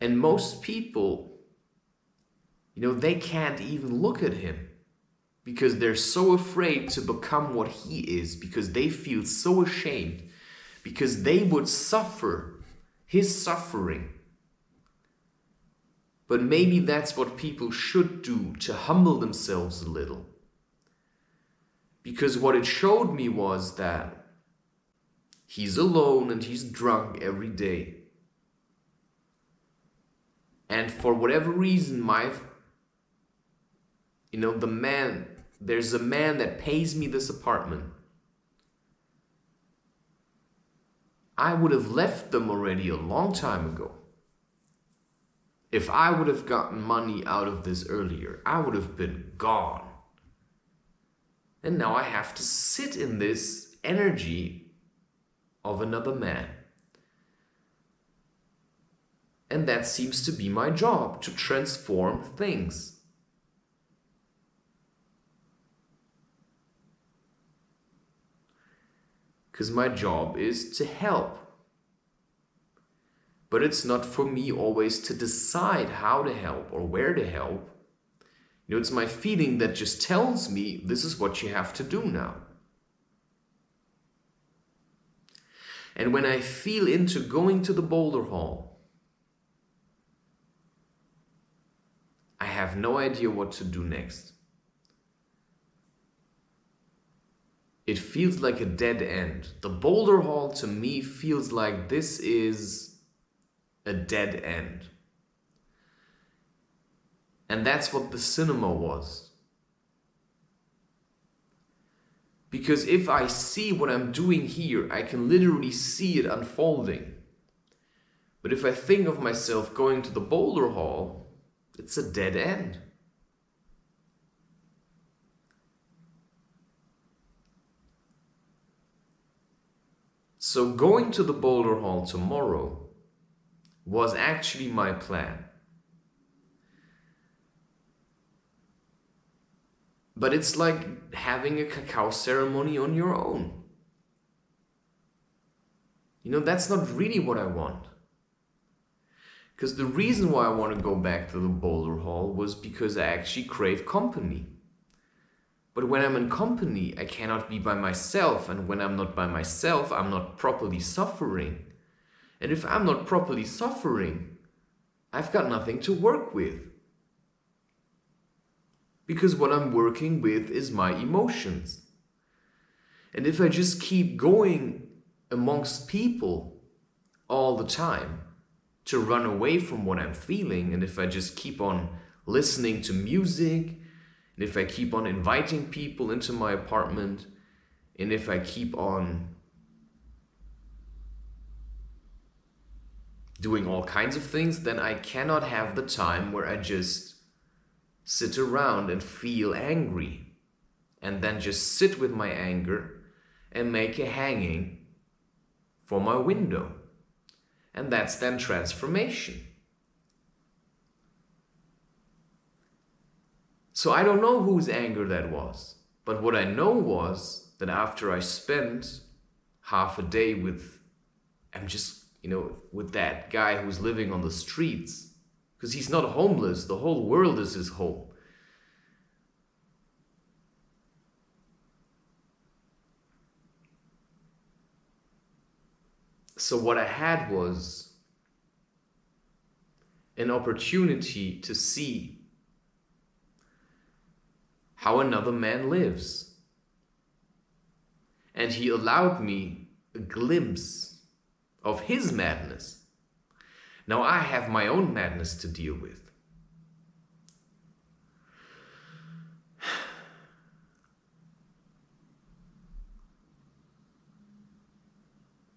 And most people, they can't even look at him because they're so afraid to become what he is, because they feel so ashamed, because they would suffer his suffering. But maybe that's what people should do to humble themselves a little. Because what it showed me was that he's alone and he's drunk every day. And for whatever reason, there's a man that pays me this apartment. I would have left them already a long time ago. If I would have gotten money out of this earlier, I would have been gone. And now I have to sit in this energy of another man. And that seems to be my job, to transform things. Because my job is to help. But it's not for me always to decide how to help or where to help. It's my feeling that just tells me this is what you have to do now. And when I feel into going to the boulder hall, I have no idea what to do next. It feels like a dead end. The boulder hall to me feels like this is a dead end. And that's what the cinema was. Because if I see what I'm doing here, I can literally see it unfolding. But if I think of myself going to the boulder hall, it's a dead end. So going to the Boulder Hall tomorrow was actually my plan. But it's like having a cacao ceremony on your own. You know, that's not really what I want. Because the reason why I want to go back to the Boulder Hall was because I actually crave company. But when I'm in company, I cannot be by myself. And when I'm not by myself, I'm not properly suffering. And if I'm not properly suffering, I've got nothing to work with. Because what I'm working with is my emotions. And if I just keep going amongst people all the time to run away from what I'm feeling, and if I just keep on listening to music, and if I keep on inviting people into my apartment, and if I keep on doing all kinds of things, then I cannot have the time where I just sit around and feel angry, and then just sit with my anger and make a hanging for my window. And that's then transformation. So I don't know whose anger that was, but what I know was that after I spent half a day with, with that guy who's living on the streets, because he's not homeless, the whole world is his home. So what I had was an opportunity to see how another man lives. And he allowed me a glimpse of his madness. Now I have my own madness to deal with.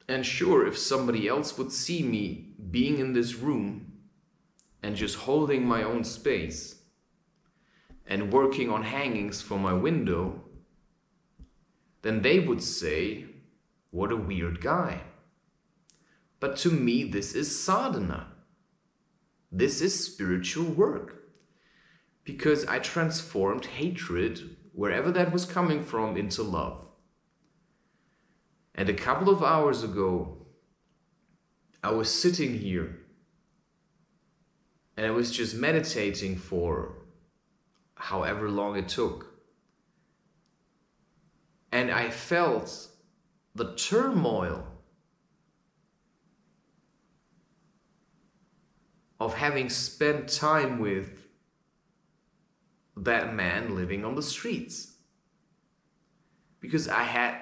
And sure, if somebody else would see me being in this room and just holding my own space and working on hangings for my window, then they would say, what a weird guy. But to me, this is sadhana. This is spiritual work. Because I transformed hatred, wherever that was coming from, into love. And a couple of hours ago, I was sitting here and I was just meditating for however long it took. And I felt the turmoil of having spent time with that man living on the streets. Because I had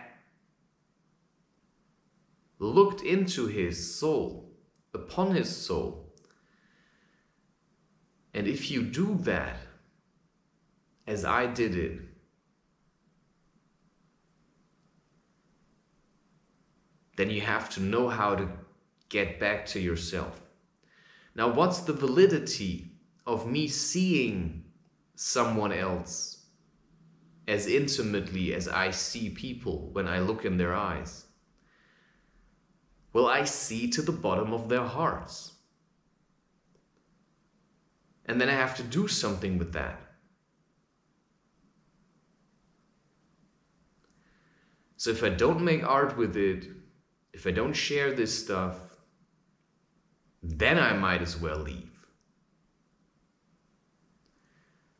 looked into his soul, upon his soul. And if you do that, as I did it, then you have to know how to get back to yourself. Now, what's the validity of me seeing someone else as intimately as I see people when I look in their eyes? Well, I see to the bottom of their hearts. And then I have to do something with that. So if I don't make art with it, if I don't share this stuff, then I might as well leave.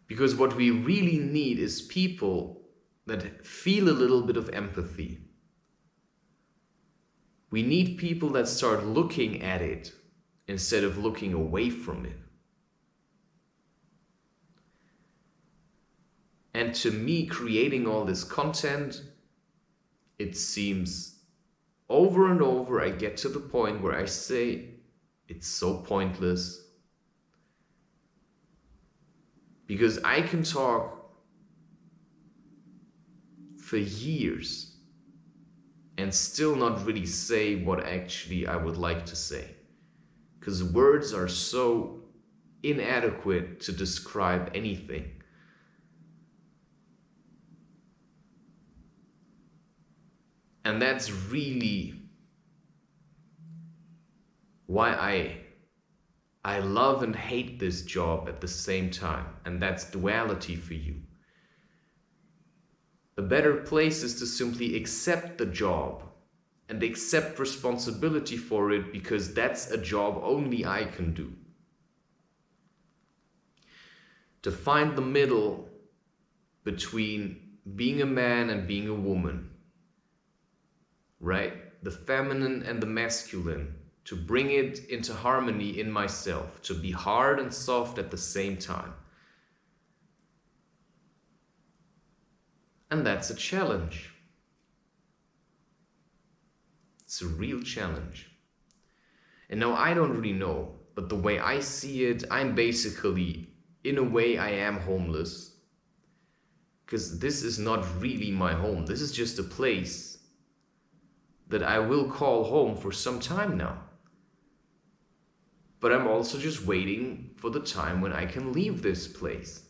Because what we really need is people that feel a little bit of empathy. We need people that start looking at it instead of looking away from it. And to me, creating all this content, it seems over and over I get to the point where I say, it's so pointless. Because I can talk for years and still not really say what actually I would like to say. Because words are so inadequate to describe anything. And that's really why I love and hate this job at the same time, and that's duality for you. A better place is to simply accept the job and accept responsibility for it, because that's a job only I can do. To find the middle between being a man and being a woman, right? The feminine and the masculine, to bring it into harmony in myself, to be hard and soft at the same time. And that's a challenge. It's a real challenge. And now I don't really know, but the way I see it, I'm basically, in a way, I am homeless. Because this is not really my home. This is just a place that I will call home for some time now. But I'm also just waiting for the time when I can leave this place.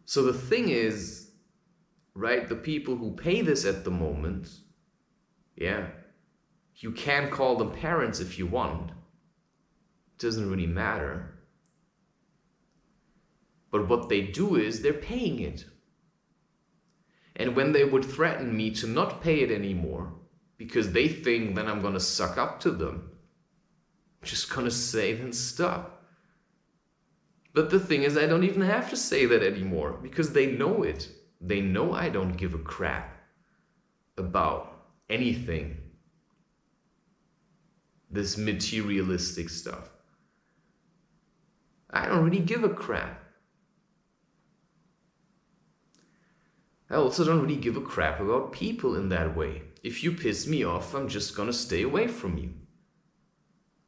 So the thing is, right, the people who pay this at the moment, yeah, you can call them parents if you want. It doesn't really matter. But what they do is they're paying it. And when they would threaten me to not pay it anymore, because they think then I'm gonna suck up to them, I'm just gonna say, then stop. But the thing is, I don't even have to say that anymore, because they know it. They know I don't give a crap about anything. This materialistic stuff. I don't really give a crap. I also don't really give a crap about people in that way. If you piss me off, I'm just gonna stay away from you.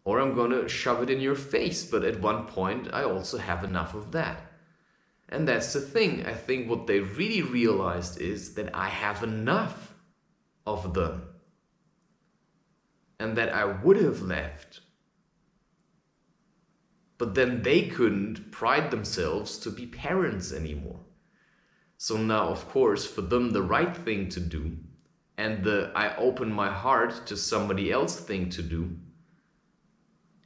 Or I'm gonna shove it in your face, but at one point I also have enough of that. And that's the thing. I think what they really realized is that I have enough of them. And that I would have left. But then they couldn't pride themselves to be parents anymore. So now, of course, for them the right thing to do, and the I open my heart to somebody else thing to do,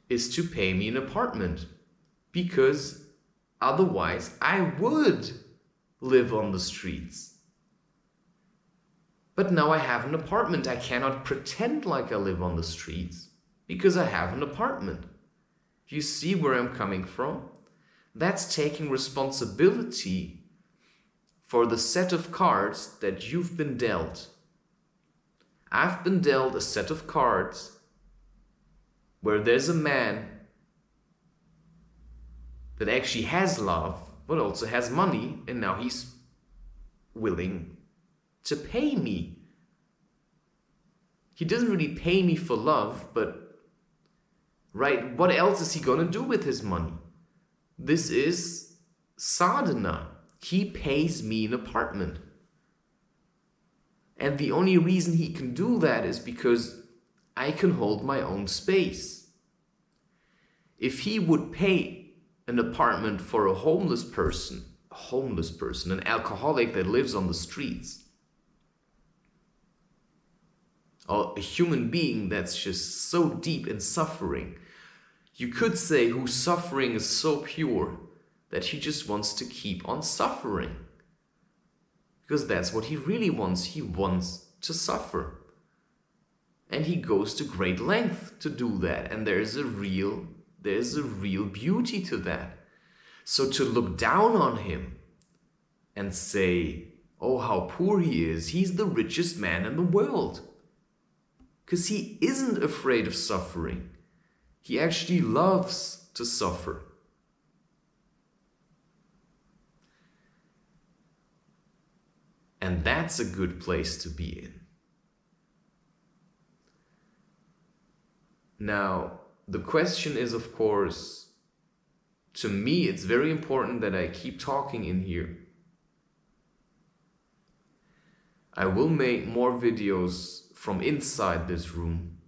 is to pay me an apartment. Because otherwise I would live on the streets. But now I have an apartment. I cannot pretend like I live on the streets, because I have an apartment. You see where I'm coming from? That's taking responsibility for the set of cards that you've been dealt. I've been dealt a set of cards where there's a man that actually has love, but also has money, and now he's willing to pay me. He doesn't really pay me for love, but right, what else is he gonna do with his money? This is sadhana. He pays me an apartment. And the only reason he can do that is because I can hold my own space. If he would pay an apartment for a homeless person, an alcoholic that lives on the streets, or a human being that's just so deep in suffering, you could say whose suffering is so pure that he just wants to keep on suffering. Because that's what he really wants. He wants to suffer. And he goes to great length to do that. And there's a real beauty to that. So to look down on him and say, oh, how poor he is. He's the richest man in the world. Because he isn't afraid of suffering. He actually loves to suffer. And that's a good place to be in. Now, the question is, of course, to me, it's very important that I keep talking in here. I will make more videos from inside this room,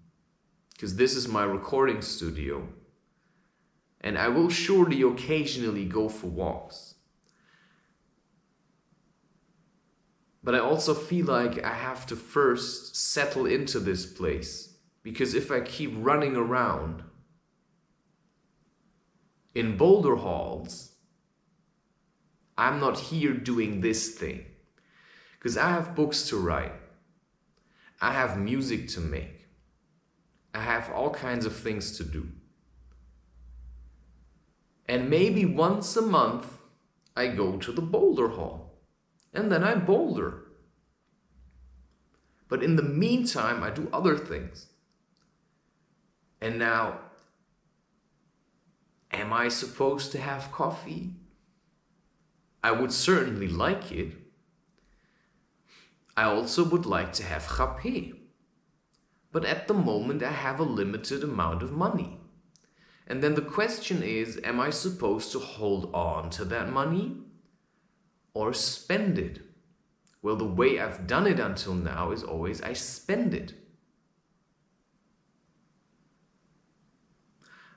because this is my recording studio. And I will surely occasionally go for walks. But I also feel like I have to first settle into this place Because if I keep running around in boulder halls, I'm not here doing this thing. Because I have books to write. I have music to make. I have all kinds of things to do. And maybe once a month, I go to the boulder hall. And then I boulder. But in the meantime, I do other things. And now, am I supposed to have coffee? I would certainly like it. I also would like to have frappé. But at the moment I have a limited amount of money. And then the question is, am I supposed to hold on to that money or spend it? Well, the way I've done it until now is always I spend it.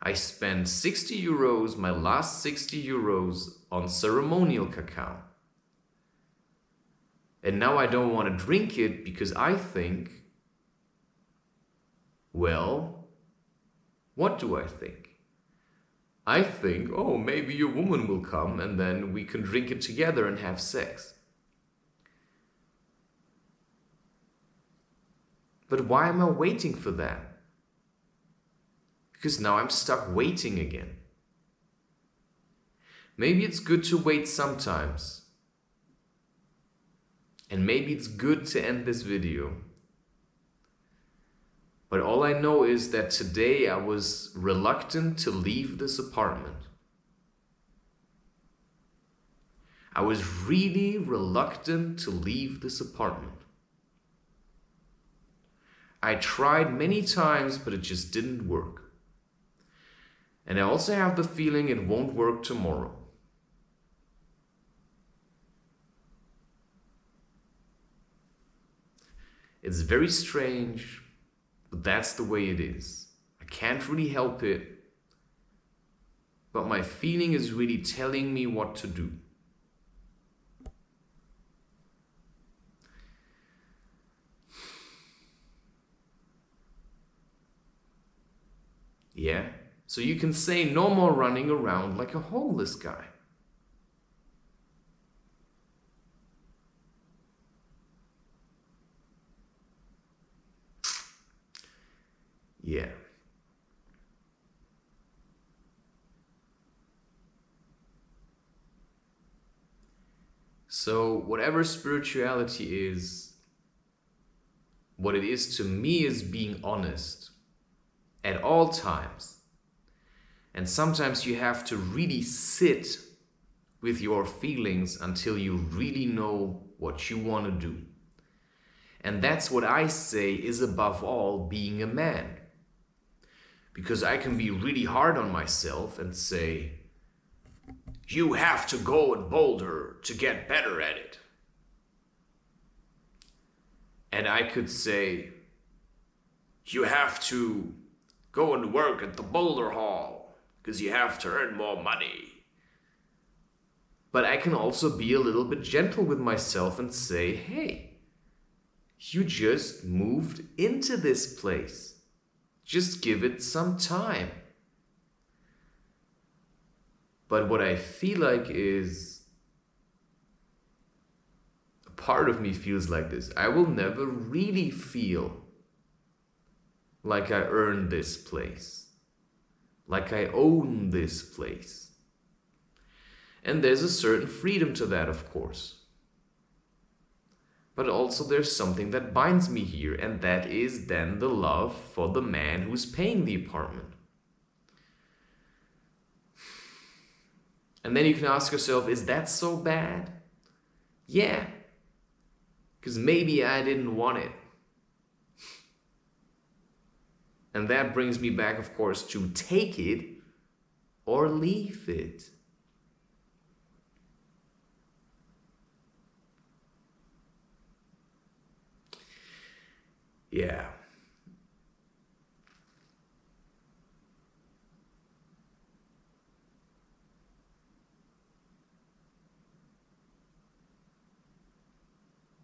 I spent 60 euros, my last 60 euros, on ceremonial cacao. And now I don't want to drink it because I think, well, what do I think? I think, oh, maybe your woman will come and then we can drink it together and have sex. But why am I waiting for that? Because now I'm stuck waiting again. Maybe it's good to wait sometimes. And maybe it's good to end this video. But all I know is that today I was reluctant to leave this apartment. I was really reluctant to leave this apartment. I tried many times, but it just didn't work. And I also have the feeling it won't work tomorrow. It's very strange, but that's the way it is. I can't really help it, but my feeling is really telling me what to do. Yeah, so you can say no more running around like a homeless guy. Yeah. So whatever spirituality is, what it is to me is being honest at all times. And sometimes you have to really sit with your feelings until you really know what you want to do. And that's what I say is above all being a man. Because I can be really hard on myself and say, you have to go and boulder to get better at it. And I could say, you have to go and work at the boulder hall because you have to earn more money. But I can also be a little bit gentle with myself and say, hey, you just moved into this place. Just give it some time. But what I feel like is, a part of me feels like this. I will never really feel like I earned this place. Like I own this place. And there's a certain freedom to that, of course. But also there's something that binds me here, and that is then the love for the man who's paying the apartment. And then you can ask yourself, is that so bad? Yeah, because maybe I didn't want it. And that brings me back, of course, to take it or leave it. Yeah.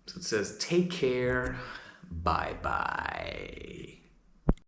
So it says, take care, bye-bye.